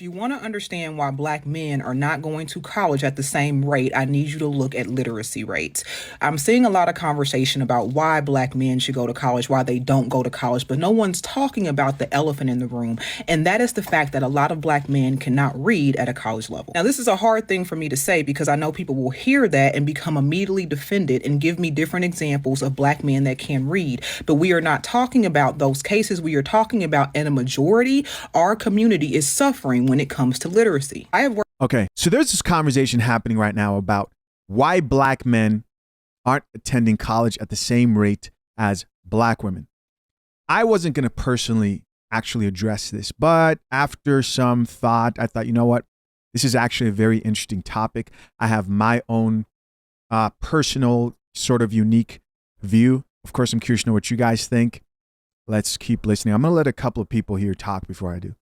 If you want to understand why Black men are not going to college at the same rate, I need you to look at literacy rates. I'm seeing a lot of conversation about why Black men should go to college, why they don't go to college, but no one's talking about the elephant in the room, and that is the fact that a lot of Black men cannot read at a college level. Now, this is a hard thing for me to say because I know people will hear that and become immediately defended and give me different examples of Black men that can read, but we are not talking about those cases. We are talking about, in a majority, our community is suffering when it comes to literacy. Okay, so there's this conversation happening right now about why Black men aren't attending college at the same rate as Black women. I wasn't going to personally actually address this, but after some thought, I thought, you know what? This is actually a very interesting topic. I have my own personal sort of unique view. Of course, I'm curious to know what you guys think. Let's keep listening. I'm going to let a couple of people here talk before I do.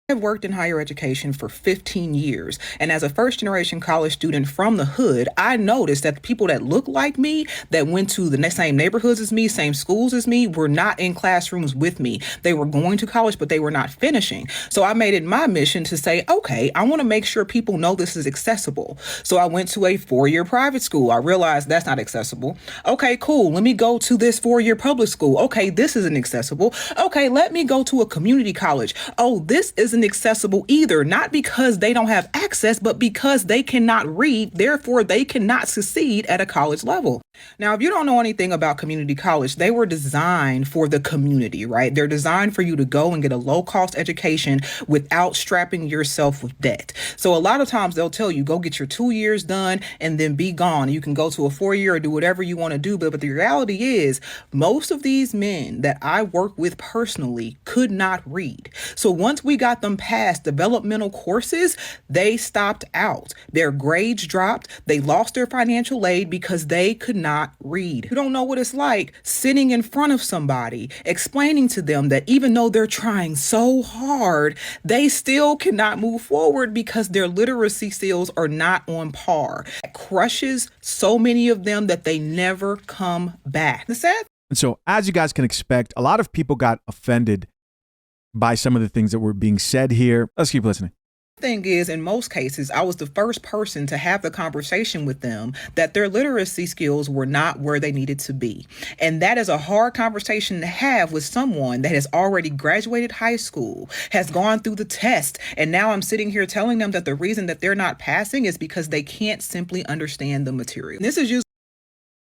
I've worked in higher education for 15 years. And as a first generation college student from the hood, I noticed that the people that look like me, that went to the same neighborhoods as me, same schools as me, were not in classrooms with me. They were going to college, but they were not finishing. So I made it my mission to say, okay, I want to make sure people know this is accessible. So I went to a 4-year private school. I realized that's not accessible. Okay, cool. Let me go to this 4-year public school. Okay, this isn't accessible. Okay, let me go to a community college. Oh, this isn't accessible either, not because they don't have access, but because they cannot read, therefore they cannot succeed at a college level. Now, if you don't know anything about community college, they were designed for the community, right? They're designed for you to go and get a low-cost education without strapping yourself with debt. So a lot of times they'll tell you, go get your 2 years done and then be gone. You can go to a 4-year or do whatever you want to do. But the reality is, most of these men that I work with personally could not read. So once we got them past developmental courses, they stopped out. Their grades dropped. They lost their financial aid because they could not read. You don't know what it's like sitting in front of somebody, explaining to them that even though they're trying so hard, they still cannot move forward because their literacy skills are not on par. It crushes so many of them that they never come back. The sad And so, as you guys can expect, a lot of people got offended by some of the things that were being said here. Let's keep listening. thing is, in most cases, I was the first person to have the conversation with them that their literacy skills were not where they needed to be. And that is a hard conversation to have with someone that has already graduated high school, has gone through the test, and now I'm sitting here telling them that the reason that they're not passing is because they can't simply understand the material. This is usually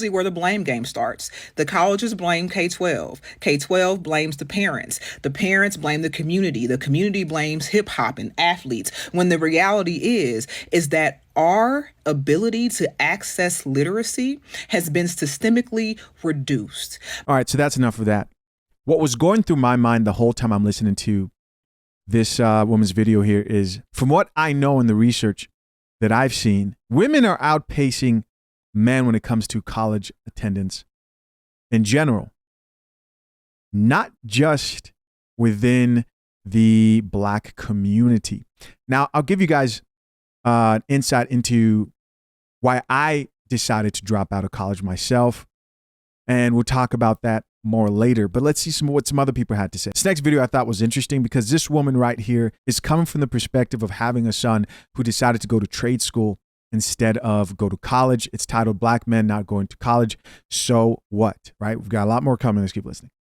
where the blame game starts. The colleges blame K-12. K-12 blames the parents. The parents blame the community blames hip hop and athletes. When the reality is that our ability to access literacy has been systemically reduced. All right, so that's enough of that. What was going through my mind the whole time I'm listening to this woman's video here is, from what I know in the research that I've seen, women are outpacing men when it comes to college attendance in general, not just within the Black community. Now, I'll give you guys insight into why I decided to drop out of college myself, and we'll talk about that more later. But let's see what some other people had to say. This next video I thought was interesting because this woman right here is coming from the perspective of having a son who decided to go to trade school instead of go to college. It's titled Black Men Not Going to College. So what, right? We've got a lot more coming. Let's keep listening.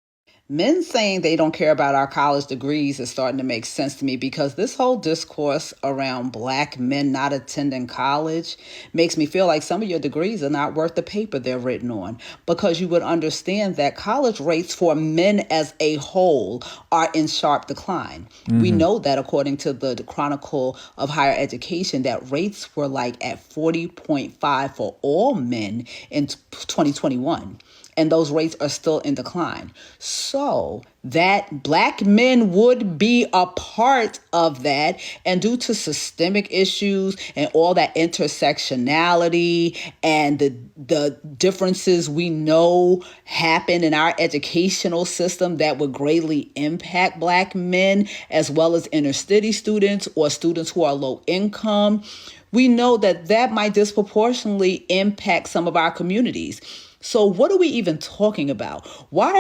Men saying they don't care about our college degrees is starting to make sense to me, because this whole discourse around Black men not attending college makes me feel like some of your degrees are not worth the paper they're written on, because you would understand that college rates for men as a whole are in sharp decline. Mm-hmm. We know that according to the Chronicle of Higher Education, that rates were like at 40.5 for all men in 2021. And those rates are still in decline. So that Black men would be a part of that. And due to systemic issues and all that intersectionality and the differences we know happen in our educational system that would greatly impact Black men, as well as inner city students or students who are low income, we know that that might disproportionately impact some of our communities. So what are we even talking about? What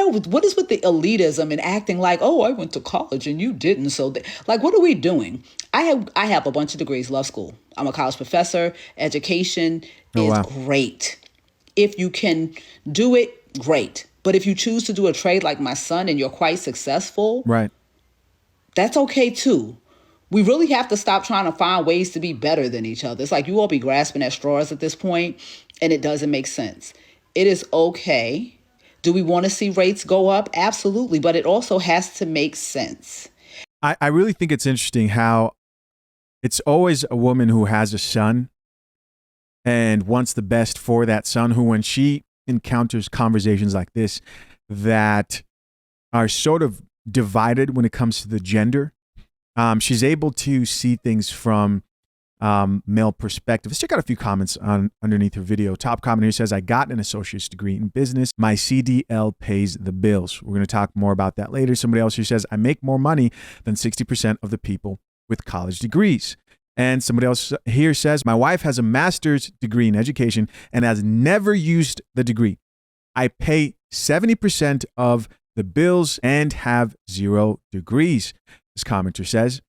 is with the elitism and acting like, oh, I went to college and you didn't? So like, what are we doing? I have a bunch of degrees, love school. I'm a college professor. Education Oh, is wow. great. If you can do it, great. But if you choose to do a trade like my son and you're quite successful, Right. that's okay too. We really have to stop trying to find ways to be better than each other. It's like you all be grasping at straws at this point, and it doesn't make sense. It is okay. Do we want to see rates go up? Absolutely. But it also has to make sense. I really think it's interesting how it's always a woman who has a son and wants the best for that son, who, when she encounters conversations like this that are sort of divided when it comes to the gender, she's able to see things from male perspective. Let's check out a few comments underneath her video. Top comment here says, I got an associate's degree in business. My CDL pays the bills. We're going to talk more about that later. Somebody else here says, I make more money than 60% of the people with college degrees. And somebody else here says, my wife has a master's degree in education and has never used the degree. I pay 70% of the bills and have 0 degrees, this commenter says.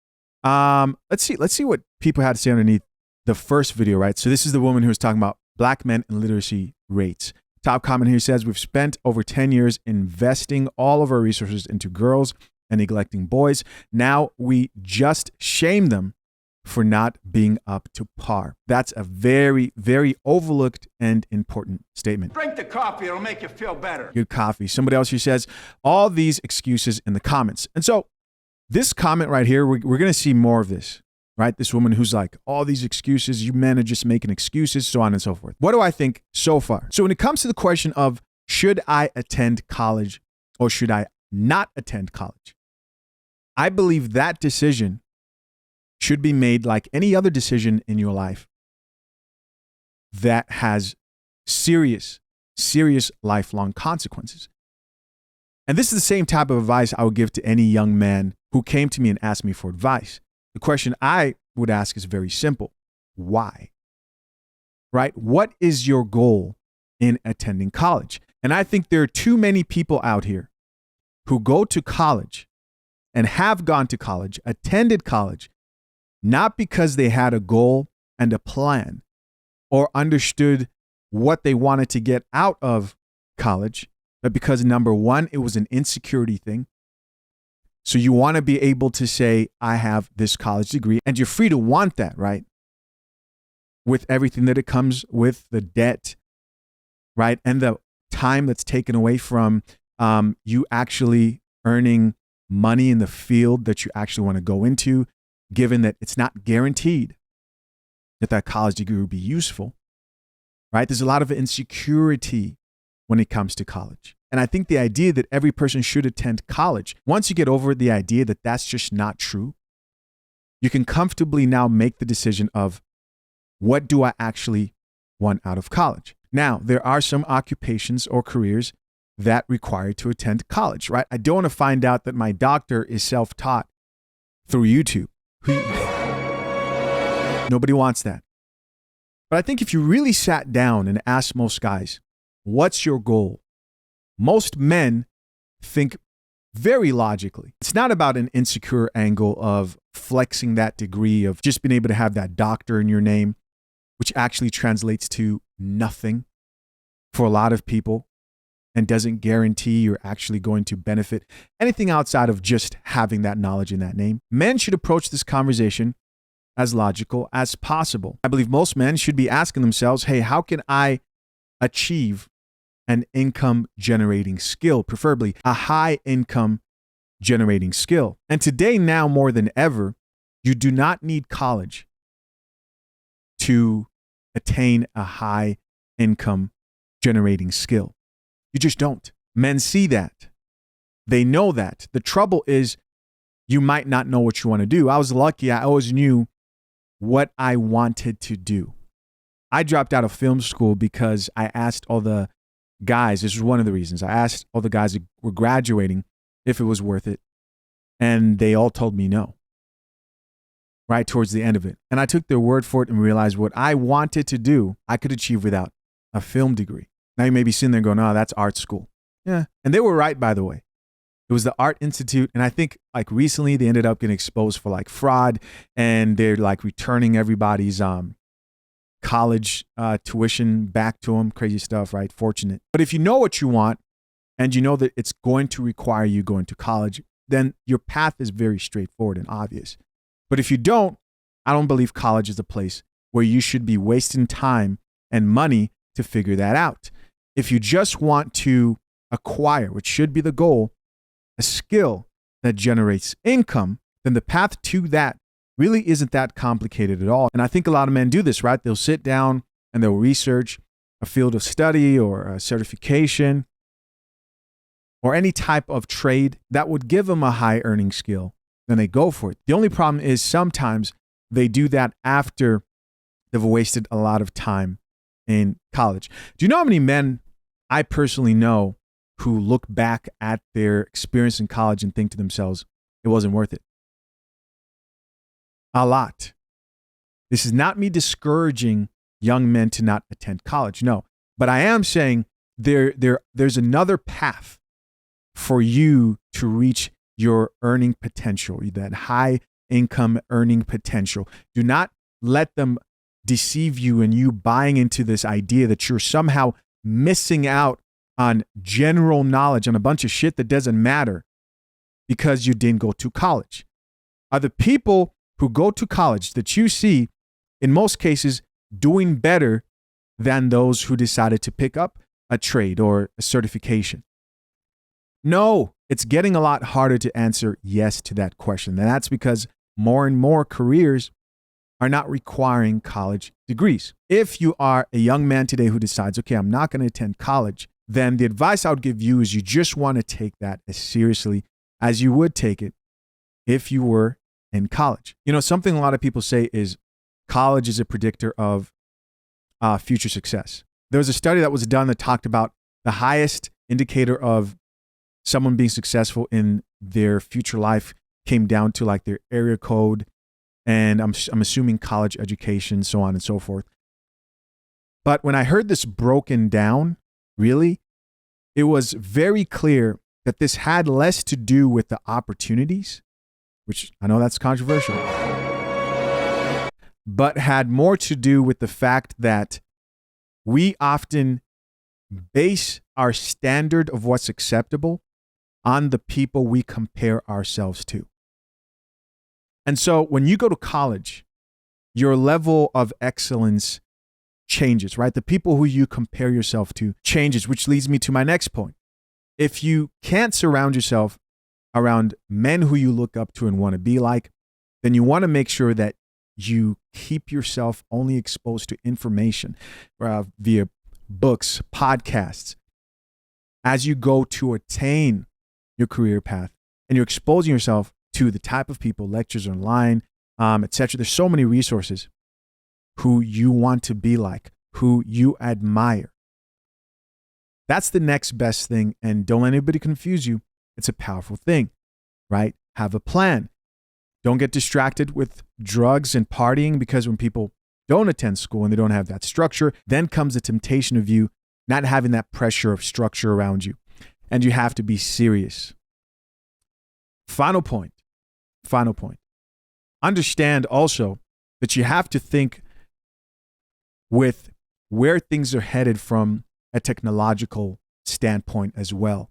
Let's see what people had to say underneath the first video, right? So this is the woman who was talking about black men and literacy rates. Top comment here says, we've spent over 10 years investing all of our resources into girls and neglecting boys. Now we just shame them for not being up to par. That's a very, very overlooked and important statement. Drink the coffee, it'll make you feel better. Good coffee. Somebody else here says, all these excuses in the comments. And so this comment right here, we're going to see more of this, right? This woman who's like, all these excuses, you men are just making excuses, so on and so forth. What do I think so far? So when it comes to the question of, should I attend college or should I not attend college? I believe that decision should be made like any other decision in your life that has serious lifelong consequences. And this is the same type of advice I would give to any young man who came to me and asked me for advice. The question I would ask is very simple. Why? Right? What is your goal in attending college? And I think there are too many people out here who go to college and have gone to college, attended college, not because they had a goal and a plan or understood what they wanted to get out of college, but because, number one, it was an insecurity thing. So you want to be able to say, I have this college degree, and you're free to want that, right? With everything that it comes with, the debt, right? And the time that's taken away from you actually earning money in the field that you actually want to go into, given that it's not guaranteed that that college degree will be useful, right? There's a lot of insecurity when it comes to college. And I think the idea that every person should attend college, once you get over the idea that that's just not true, you can comfortably now make the decision of, what do I actually want out of college? Now, there are some occupations or careers that require to attend college, right? I don't want to find out that my doctor is self-taught through YouTube. Nobody wants that. But I think if you really sat down and asked most guys, what's your goal? Most men think very logically. It's not about an insecure angle of flexing that degree of just being able to have that doctor in your name, which actually translates to nothing for a lot of people and doesn't guarantee you're actually going to benefit anything outside of just having that knowledge in that name. Men should approach this conversation as logical as possible. I believe most men should be asking themselves, hey, how can I achieve an income generating skill, preferably a high income generating skill? And today, now more than ever, you do not need college to attain a high income generating skill. You just don't. Men see that. They know that. The trouble is you might not know what you want to do. I was lucky. I always knew what I wanted to do. I dropped out of film school because I asked all the guys, this was one of the reasons, I asked all the guys that were graduating if it was worth it. And they all told me no, right towards the end of it. And I took their word for it and realized what I wanted to do, I could achieve without a film degree. Now you may be sitting there going, oh, that's art school. Yeah. And they were right, by the way. It was the Art Institute. And I think like recently they ended up getting exposed for like fraud, and they're like returning everybody's college tuition back to them. Crazy stuff, right? Fortunate. But if you know what you want and you know that it's going to require you going to college, then your path is very straightforward and obvious. But if you don't, I don't believe college is a place where you should be wasting time and money to figure that out. If you just want to acquire, which should be the goal, a skill that generates income, then the path to that really isn't that complicated at all. And I think a lot of men do this, right? They'll sit down and they'll research a field of study or a certification or any type of trade that would give them a high earning skill. Then they go for it. The only problem is sometimes they do that after they've wasted a lot of time in college. Do you know how many men I personally know who look back at their experience in college and think to themselves, it wasn't worth it? A lot. This is not me discouraging young men to not attend college. No, but I am saying there's another path for you to reach your earning potential, that high income earning potential. Do not let them deceive you and you buying into this idea that you're somehow missing out on general knowledge on a bunch of shit that doesn't matter because you didn't go to college. Are the people who go to college that you see, in most cases, doing better than those who decided to pick up a trade or a certification? No, it's getting a lot harder to answer yes to that question. And that's because more and more careers are not requiring college degrees. If you are a young man today who decides, okay, I'm not going to attend college, then the advice I would give you is you just want to take that as seriously as you would take it if you were in college. You know, something a lot of people say is college is a predictor of future success. There was a study that was done that talked about the highest indicator of someone being successful in their future life came down to like their area code, and I'm assuming college education, so on and so forth. But when I heard this broken down, really, it was very clear that this had less to do with the opportunities, which I know that's controversial, but had more to do with the fact that we often base our standard of what's acceptable on the people we compare ourselves to. And so when you go to college, your level of excellence changes, right? The people who you compare yourself to changes, which leads me to my next point. If you can't surround yourself around men who you look up to and want to be like, then you want to make sure that you keep yourself only exposed to information via books, podcasts, as you go to attain your career path, and you're exposing yourself to the type of people, lectures online, etc. There's so many resources who you want to be like, who you admire. That's the next best thing. And don't let anybody confuse you. It's a powerful thing, right? Have a plan. Don't get distracted with drugs and partying, because when people don't attend school and they don't have that structure, then comes the temptation of you not having that pressure of structure around you. And you have to be serious. Final point. Understand also that you have to think with where things are headed from a technological standpoint as well,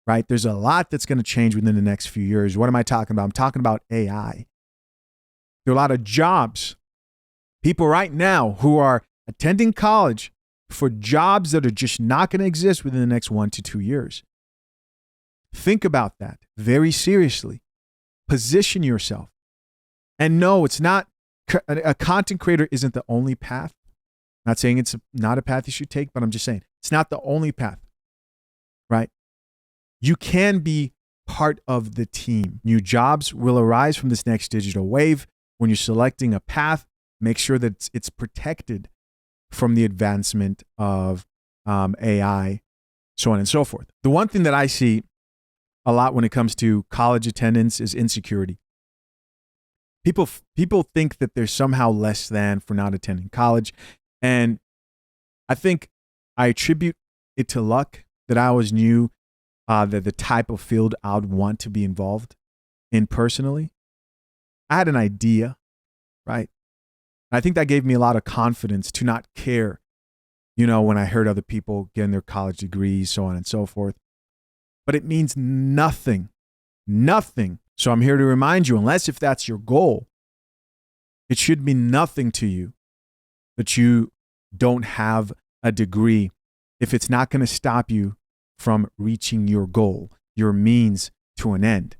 right? There's a lot that's going to change within the next few years. What am I talking about? I'm talking about AI. There are a lot of jobs, people right now who are attending college for jobs that are just not going to exist within the next 1 to 2 years. Think about that very seriously. Position yourself. And no, it's not, a content creator isn't the only path. I'm not saying it's not a path you should take, but I'm just saying it's not the only path, right? You can be part of the team. New jobs will arise from this next digital wave. When you're selecting a path, make sure that it's protected from the advancement of AI, so on and so forth. The one thing that I see a lot when it comes to college attendance is insecurity. People think that they're somehow less than for not attending college. And I think I attribute it to luck that I always knew that the type of field I would want to be involved in personally. I had an idea, right? I think that gave me a lot of confidence to not care, when I heard other people getting their college degrees, so on and so forth. But it means nothing, nothing. So I'm here to remind you, unless if that's your goal, it should mean nothing to you that you don't have a degree if it's not going to stop you from reaching your goal, your means to an end,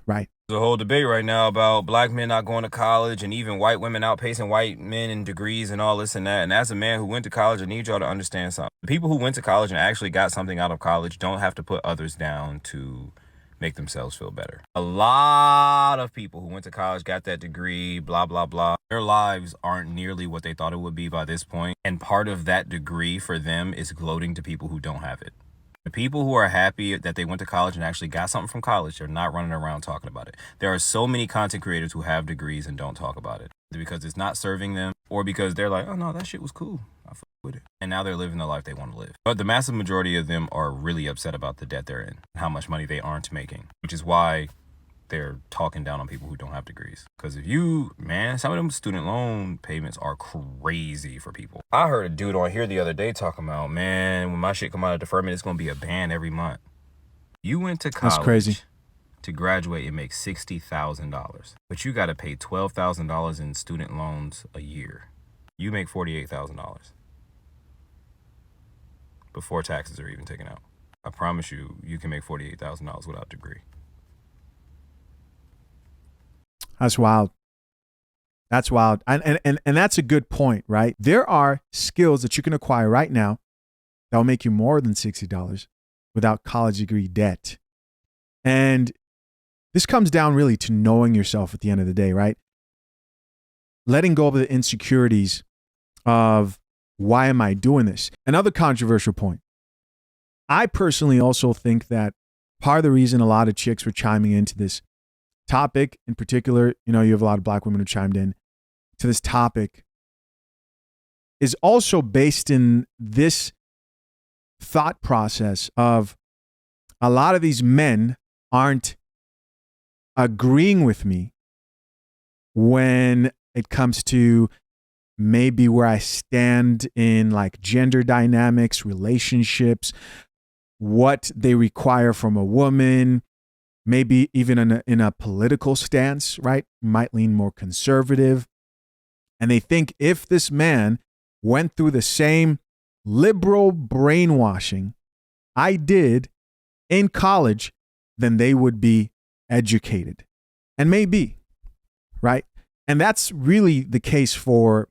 right? There's a whole debate right now about black men not going to college and even white women outpacing white men in degrees and all this and that. And as a man who went to college, I need y'all to understand something. The people who went to college and actually got something out of college don't have to put others down to make themselves feel better. A lot of people who went to college, got that degree, blah, blah, blah. Their lives aren't nearly what they thought it would be by this point. And part of that degree for them is gloating to people who don't have it. The people who are happy that they went to college and actually got something from college, they're not running around talking about it. There are so many content creators who have degrees and don't talk about it because it's not serving them or because they're like, oh no, that shit was cool. I fuck with it. And now they're living the life they want to live. But the massive majority of them are really upset about the debt they're in, how much money they aren't making, which is why they're talking down on people who don't have degrees. Because if some of them student loan payments are crazy for people. I heard a dude on here the other day talking about, man, when my shit come out of deferment, it's going to be a ban every month. You went to college. That's crazy. To graduate and make $60,000, but you got to pay $12,000 in student loans a year. You make $48,000 before taxes are even taken out. I promise you, you can make $48,000 without a degree. That's wild. That's wild. And that's a good point, right? There are skills that you can acquire right now that will make you more than $60 without college degree debt. And this comes down really to knowing yourself at the end of the day, right? Letting go of the insecurities of why am I doing this? Another controversial point. I personally also think that part of the reason a lot of chicks were chiming into this topic in particular, you have a lot of black women who chimed in to this topic, is also based in this thought process of a lot of these men aren't agreeing with me when it comes to maybe where I stand in like gender dynamics, relationships, what they require from a woman, maybe even in a political stance, right? Might lean more conservative. And they think if this man went through the same liberal brainwashing I did in college, then they would be educated. And maybe, right? And that's really the case for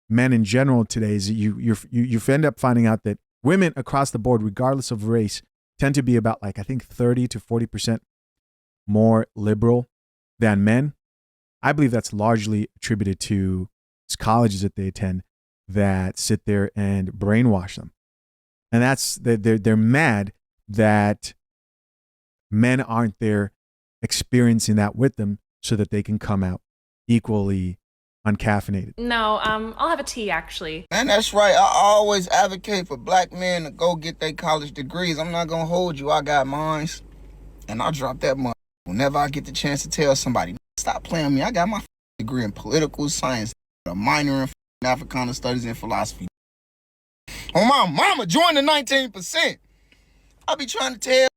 men in general today, is that you end up finding out that women across the board, regardless of race, tend to be about I think 30 to 40% more liberal than men. I believe that's largely attributed to colleges that they attend that sit there and brainwash them. And they're mad that men aren't there experiencing that with them so that they can come out equally uncaffeinated. No, I'll have a tea actually. Man, that's right. I always advocate for black men to go get their college degrees. I'm not gonna hold you. I got mines, and I'll drop that money whenever I get the chance to tell somebody, stop playing with me. I got my degree in political science, a minor in Africana studies and philosophy. On my mama, join the 19%. I be trying to tell,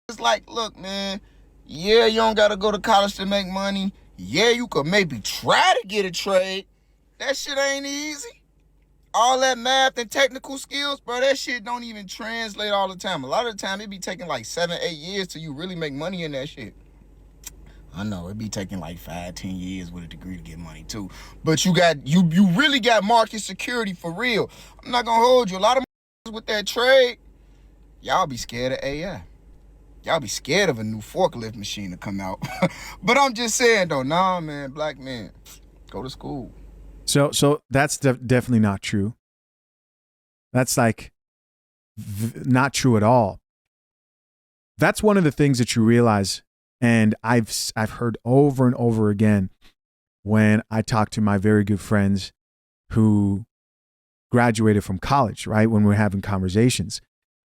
it's like, look, man, yeah, you don't gotta go to college to make money. Yeah, you could maybe try to get a trade. That shit ain't easy. All that math and technical skills, bro, that shit don't even translate all the time. A lot of the time, it be taking 7, 8 years till you really make money in that shit. I know, it be taking 5, 10 years with a degree to get money too. But you really got market security for real. I'm not gonna hold you. A lot of with that trade, y'all be scared of AI. Y'all be scared of a new forklift machine to come out. But I'm just saying though, nah, man, black men, go to school. So that's definitely not true. That's not true at all. That's one of the things that you realize, and I've heard over and over again when I talk to my very good friends who graduated from college, right? When we're having conversations,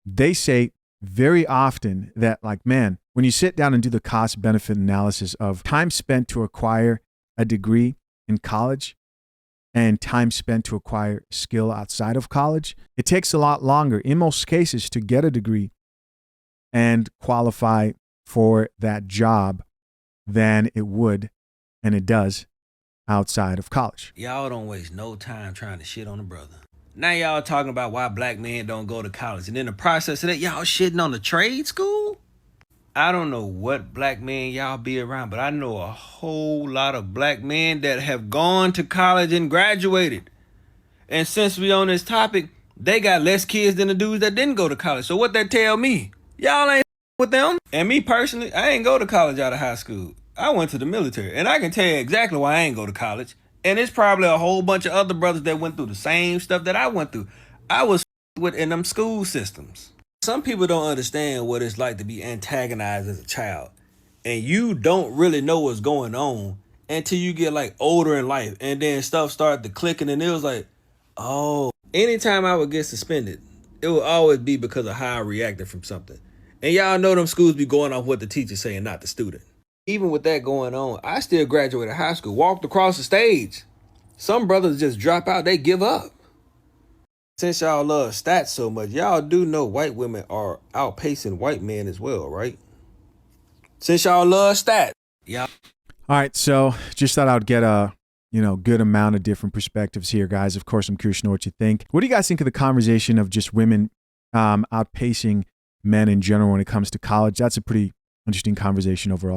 they say very often that, like, man, when you sit down and do the cost benefit analysis of time spent to acquire a degree in college and time spent to acquire skill outside of college, it takes a lot longer in most cases to get a degree and qualify for that job than it would, and it does, outside of college. Y'all don't waste no time trying to shit on a brother. Now y'all talking about why black men don't go to college, and in the process of that, y'all shitting on the trade school? I don't know what black men y'all be around, but I know a whole lot of black men that have gone to college and graduated. And since we on this topic, they got less kids than the dudes that didn't go to college. So what that tell me? Y'all ain't with them. And me personally, I ain't go to college out of high school. I went to the military, and I can tell you exactly why I ain't go to college. And it's probably a whole bunch of other brothers that went through the same stuff that I went through. I was with in them school systems. Some people don't understand what it's like to be antagonized as a child. And you don't really know what's going on until you get like older in life. And then stuff started to clicking, and it was like, oh. Anytime I would get suspended, it would always be because of how I reacted from something. And y'all know them schools be going off what the teacher's saying, not the student. Even with that going on, I still graduated high school, walked across the stage. Some brothers just drop out, they give up. Since y'all love stats so much, y'all do know white women are outpacing white men as well, right? Since y'all love stats, y'all. All right, so just thought I'd get a good amount of different perspectives here, guys. Of course, I'm curious to know what you think. What do you guys think of the conversation of just women outpacing men in general when it comes to college? That's a pretty interesting conversation overall.